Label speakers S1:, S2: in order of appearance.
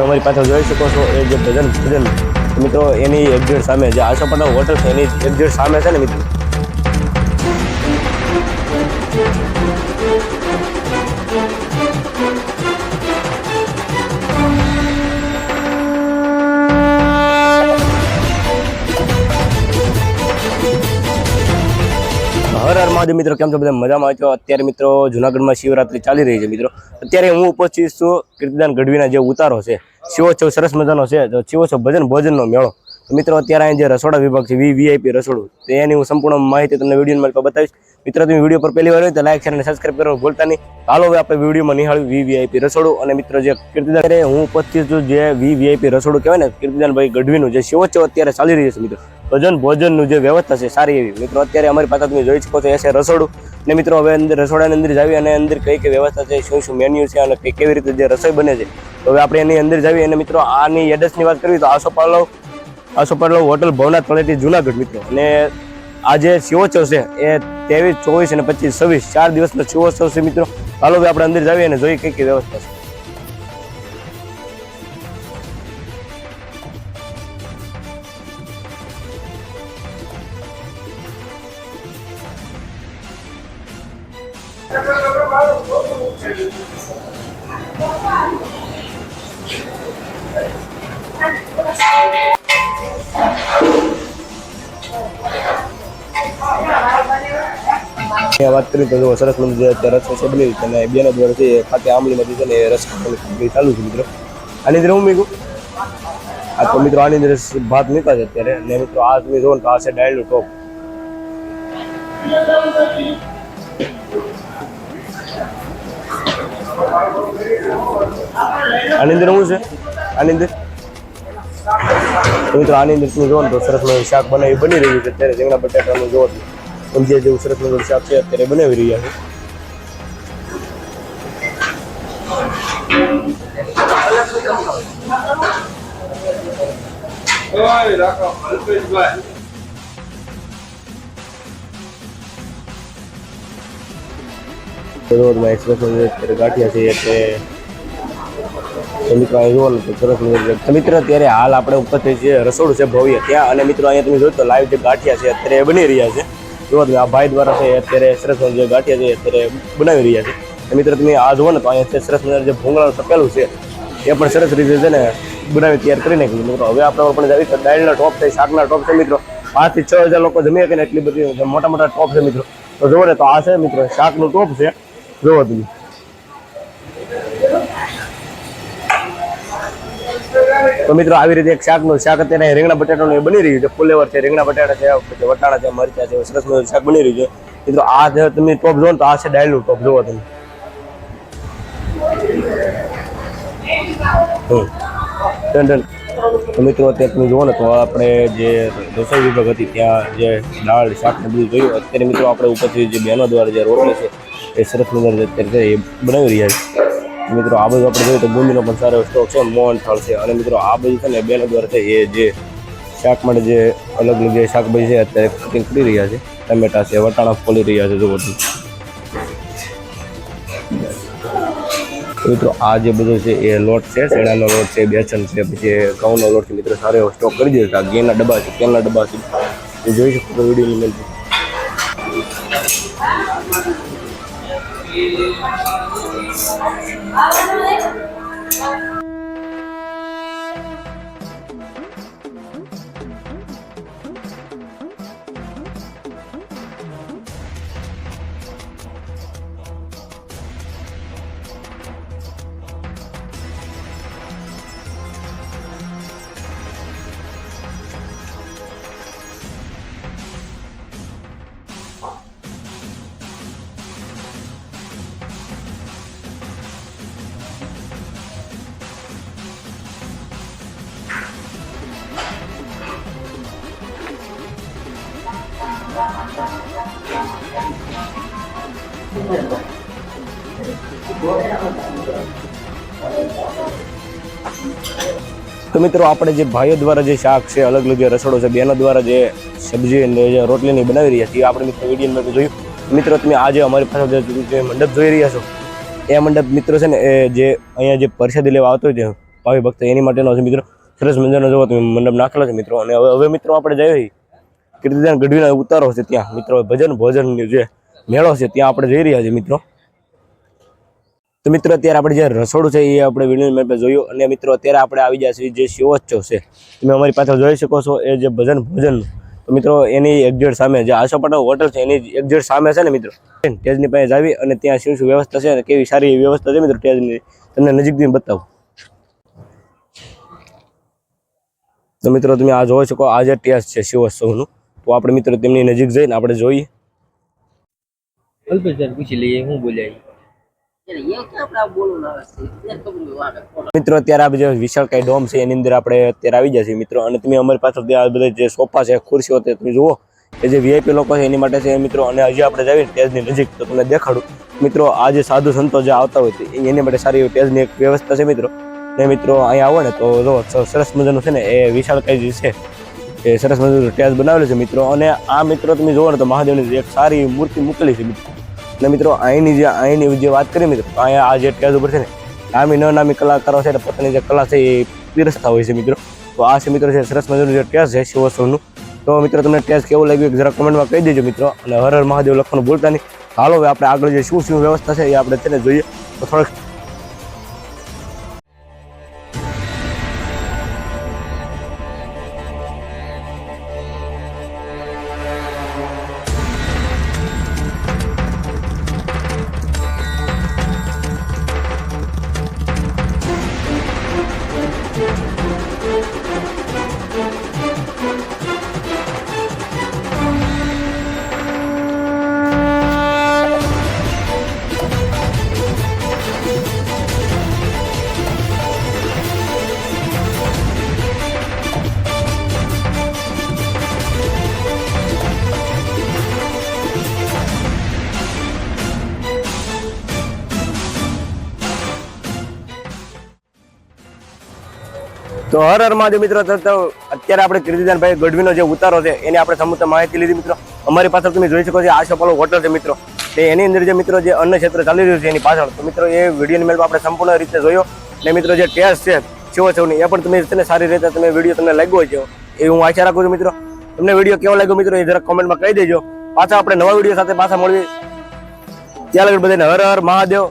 S1: અમારી પાછળ જોઈ શકો છો એ જે ભજન મિત્રો એની એક્ઝેક્ટ સામે જે આશાપુરા હોટલ છે એની એક્ઝેક્ટ સામે છે ને મિત્રો હર હર મહાદેવ મિત્રો, કેમ છો બધા? મજામાં છો? અત્યારે મિત્રો જુનાગઢમાં શિવરાત્રી ચાલી રહી છે મિત્રો. અત્યારે હું ઉપસ્થિત છું કીર્તિદાન ગઢવીના જે ઉતારો છે શિવોત્સવ સરસ મજાનો છે તો શિવોત્સવ ભોજનનો મેળો. તો મિત્રો અત્યારે અહીં જે રસોડા વિભાગ છે વીઆઈપી રસોડું તો એની હું સંપૂર્ણ માહિતી તમને વિડીયોમાં બતાવીશ. મિત્રો તમે વિડીયો પર પહેલી વાર હોય તો લાઈક શેર અને સબસ્ક્રાઈબ કરવાનું ભૂલતા નહીં. હાલો હવે આપણે વિડીયોમાં નિહાળ્યું વીઆઈપી રસોડું. અને મિત્રો જે કીર્તિદાન હું ઉપસ્થિત છું જે વીઆઈપી રસોડું કહેવાય ને કીર્તિદાનભાઈ ગઢવીનું જે શિવોત્સવ અત્યારે ચાલી રહ્યું છે મિત્રો. ભોજનનું જે વ્યવસ્થા છે સારી એવી મિત્રો. અત્યારે અમારી પાસે તમે જોઈ શકો છો એ છે રસોડું. ને મિત્રો હવે અંદર રસોડાની અંદર જાવી અને અંદર કઈ કઈ વ્યવસ્થા છે, શું મેન્યુ છે અને કેવી રીતે જે રસોઈ બને છે તો હવે આપણે એની અંદર જાવી. અને મિત્રો આની એડ્રેસની વાત કરવી તો આશાપુરા હોટલ ભવનાથ તળેટી જુનાગઢ મિત્રો. અને આ જે શિવોત્સવ છે એ 23, 24 અને 25, 26 4 દિવસનો શિવોત્સવ છે મિત્રો. હાલો હવે આપણે અંદર જાવી અને જોઈએ કઈ કઈ વ્યવસ્થા છે. વાત કરીએ તો જો સરસ મજાની જે રસ છે બની અને બેનો દ્વારા છે ખાતે આંબલીમાંથી છે ને રસ ચાલુ છે મિત્રો. આની અંદર હું મીકું આ તો મિત્રો આની અંદર ભાત મૂકા છે અત્યારે. ને મિત્રો આ તમે જોવો ને તો આ છે ડાયલનું ટોપ. આની અંદર શું છે આની અંદર મિત્રો આની અંદર તમે જોવો ને તો સરસ મજાનું શાક બની રહ્યું છે અત્યારે. રીંગણા બટાટાનું જોવો ઊંધિયા જેવું સરસ મજાનું શાક છે અત્યારે બનાવી રહ્યા છે. ગાંઠિયા છે એટલે મિત્રો અહીં જોવો ને તો સરસ મજાનું મિત્રો અત્યારે હાલ આપણે ઉપર જે રસોડું છે ભવ્ય ત્યાં. અને મિત્રો અહીંયા તમે જોયું તો લાઈવ જે ગાંઠિયા છે અત્યારે બની રહ્યા છે. જો આ ભાઈ દ્વારા છે અત્યારે સરસ જે ગાંઠિયા છે અત્યારે બનાવી રહ્યા છે. મિત્રો તમે આ જુઓ ને તો અહીંયા સરસ મજાનું જે ભૂંગળાનું તપેલું છે એ પણ સરસ રીતે છે ને બનાવી તૈયાર કરી નાખ્યું મિત્રો. હવે આપણે પણ જાવી તો દાળના ટોપ છે, શાકના ટોપ છે મિત્રો. 5 થી 6 હજાર લોકો જમી શકે ને એટલી બધી મોટા ટોપ છે મિત્રો. તો જુઓ ને તો આ છે મિત્રો શાકનું ટોપ છે. જોવો તમે તો મિત્રો આવી રીતે એક શાક અત્યારે રીંગણા બટાટાનું બની રહ્યું છે. ફુલેવર છે, રીંગણા બટાટા છે, પછી વટાણા છે, મરચા છે, સરસ મજાનું શાક બની રહ્યું છે મિત્રો. આ જે તમે ટોપ જોવો તો આ છે ડાયલનું ટોપ. જોવો તમે તો મિત્રો અત્યારે તમે જુઓ ને તો આપણે જે રસોઈ વિભાગ હતી ત્યાં જે દાળ શાક ને બધું જોયું. અત્યારે મિત્રો આપણે ઉપરથી જે બહેનો દ્વારા જે રોટલી છે એ સરસ મજાની અત્યારે એ બનાવી રહ્યા છે મિત્રો. આ બધું આપણે જોઈએ તો બુંદીનો પણ સારો સ્ટોક છે, મોહનથાળ છે. અને મિત્રો આ બધું છે ને બેનો દ્વારા છે એ જે શાક માટે જે અલગ અલગ જે શાકભાજી છે અત્યારે કટિંગ કરી રહ્યા છે. ટમેટા છે, વટાણા ફોલી રહ્યા છે. જો બધું મિત્રો આ જે બધું છે એ લોટ છે, ચણાનો લોટ છે, બેસન છે, પછી ઘઉંનો લોટ છે મિત્રો. સારો એવો સ્ટોક કરી દીધો. આ ઘીના ડબ્બા છે, તેલના ડબ્બા છે એ જોઈ શકો તો વિડીયોની અંદર. તો મિત્રો આપણે જે ભાઈઓ દ્વારા જે શાક છે, અલગ અલગ જે રસોડો છે, બહેનો દ્વારા જે સબ્જી અને જે રોટલીની બનાવી રહ્યા છીએ આપણે મિત્રો વિડીયોમાં જોયું. મિત્રો તમે આજે અમારી પાસે જે મંડપ જોઈ રહ્યા છો એ મંડપ મિત્રો છે ને એ જે અહીંયા જે પ્રસાદી લેવા આવતો હોય ભાવિ ભક્ત એની માટેનો છે મિત્રો. સરસ મજાનો જોવો તમે મંડપ નાખેલો છે મિત્રો. અને હવે મિત્રો આપણે જઈએ કીર્તિદાન ગઢવીના ઉતારો છે ત્યાં મિત્રો ભજન ભોજનની જે મેળો છે ત્યાં આપણે જઈ રહ્યા છીએ મિત્રો. તો મિત્રો અત્યારે આપણે જે રસોડું છે એ આપણે વિડીયો મેં જોયું. અને મિત્રો અત્યારે આપણે આવી ગયા છીએ જે શિવોત્સવ છે તમે અમારી પાછળ જોઈ શકો છો એ જે ભજન ભોજનનું. તો મિત્રો એની એક્ઝેક્ટ સામે જે આશાપટા હોટલ છે એની એક્ઝેક્ટ સામે છે ને મિત્રો સ્ટેજની પાસે આવી અને ત્યાં શું શું વ્યવસ્થા છે અને કેવી સારી વ્યવસ્થા છે મિત્રો સ્ટેજની તમને નજીકથી બતાવું. તો મિત્રો તમે આ જોઈ શકો આ જે ટેસ્ટ છે શિવોત્સવનું. તો આપણે મિત્રો તેમની નજીક જઈને આપણે જોઈએ.
S2: પૂછી લઈએ હું બોલ્યા
S1: મિત્રો અત્યારે આ જે વિશાળકાય ડોમ છે એની અંદર આપણે અત્યારે આવી ગયા છીએ મિત્રો. અને તમે અમારી પાછળ આ બધા જે સોફા છે ખુરશીઓ તે તમે જુઓ એ જે વીઆઈપી લોકો છે એની માટે છે મિત્રો. અને હજી આપણે જઈએ સ્ટેજની નજીક તો તમને દેખાડું મિત્રો આ જે સાધુ સંતો જે આવતા હોય એની માટે સારી સ્ટેજની એક વ્યવસ્થા છે મિત્રો. ને મિત્રો અહીંયા આવો ને તો જો સરસ મજાનું છે ને એ વિશાળકાય જે છે એ સરસ મજાનું સ્ટેજ બનાવેલું છે મિત્રો. અને આ મિત્રો તમે જોવો ને તો મહાદેવની એક સારી મૂર્તિ મૂકેલી છે મિત્રો. અને મિત્રો અહીંની જે વાત કરીએ મિત્રો અહીંયા આ જે સ્ટેજ ઉપર છે ને નામી ન નામી કલાકારો છે પોતાની જે કલા છે એ પીરસતા હોય છે મિત્રો. તો આ છે મિત્રો છે સરસ મજાનું જે સ્ટેજ છે શિવોત્સવનું. તો મિત્રો તમને સ્ટેજ કેવું લાગ્યું જરા કમેન્ટમાં કહી દેજો મિત્રો. અને હર હર મહાદેવ લખવાનું ભૂલતા નહીં. હાલો હવે આપણે આગળ જે શું વ્યવસ્થા છે એ આપણે છે ને જોઈએ. તો થોડોક તો હર હર મહાદેવ મિત્રો. અત્યારે આપણે કીર્તિદાનભાઈ ગઢવીનો જે ઉતારો છે એની આપણે સમૂહ માહિતી લીધી મિત્રો. અમારી પાછળ તમે જોઈ શકો છો આશાપાલો હોટલ છે મિત્રો. એની અંદર જે મિત્રો જે અન્ન ક્ષેત્ર ચાલી રહ્યું છે એની પાછળ તો મિત્રો એ વિડીયોની મેળમાં આપણે સંપૂર્ણ રીતે જોયો. અને મિત્રો જે ટેસ્ટ છે શિવોત્સવની એ પણ તમે છે ને સારી રીતે તમે વિડીયો તમને લાગ્યો હોય છે એ હું આશા રાખું છું મિત્રો. તમને વિડીયો કેવો લાગ્યો મિત્રો એ જરાક કોમેન્ટમાં કહી દેજો. પાછા આપણે નવા વિડીયો સાથે પાછા મળીએ. ત્યાં લગી બધાને હર હર મહાદેવ.